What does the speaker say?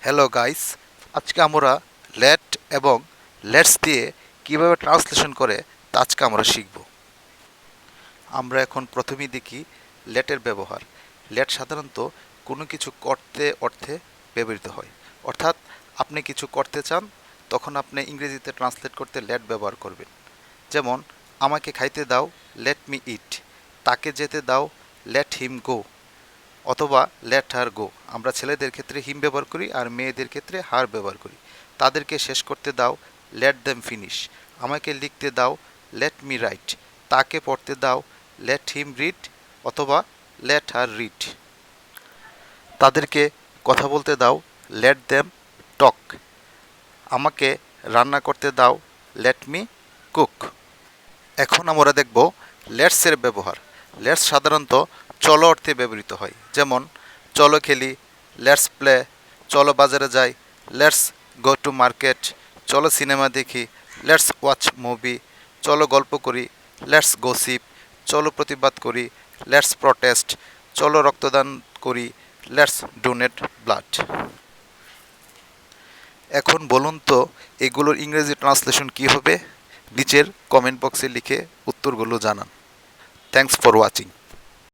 Hello guys, আজকে আমরা late এবং লেটস দিয়ে কিভাবে ট্রান্সলেশন করে তা আজকে আমরা শিখব। আমরা এখন প্রথমেই দেখি লেটের ব্যবহার। লেট সাধারণত কোনো কিছু করতে অর্থে ব্যবহৃত হয়, অর্থাৎ আপনি কিছু করতে চান তখন আপনি ইংরেজিতে ট্রান্সলেট করতে লেট ব্যবহার করবেন। যেমন, আমাকে খাইতে দাও, লেট মি ইট। তাকে যেতে দাও, লেট হিম গো, অথবা লেট হার গো। আমরা ছেলেদের ক্ষেত্রে হিম ব্যবহার করি আর মেয়েদের ক্ষেত্রে হার ব্যবহার করি। তাদেরকে শেষ করতে দাও, লেট দেম ফিনিশ। আমাকে লিখতে দাও, লেট মি রাইট। তাকে পড়তে দাও, লেট হিম রিড, অথবা লেট হার রিড। তাদেরকে কথা বলতে দাও, লেট দেম টক। আমাকে রান্না করতে দাও, লেট মি কুক। এখন আমরা দেখব লেটসের ব্যবহার। লেটস সাধারণত চলো অর্থে ব্যবহৃত হয়। যেমন, চলো খেলি, লেটস প্লে। চলো বাজারে যাই, লেটস গো টু মার্কেট। চলো সিনেমা দেখি, লেটস ওয়াচ মুভি। চলো গল্প করি, লেটস গসিপ। চলো প্রতিবাদ করি, লেটস প্রটেস্ট। চলো রক্তদান করি, লেটস ডোনেট ব্লাড। এখন বলুন তো এগুলোর ইংরেজি ট্রান্সলেশন কী হবে? নিচের কমেন্ট বক্সে লিখে উত্তরগুলো জানান। Thanks for watching.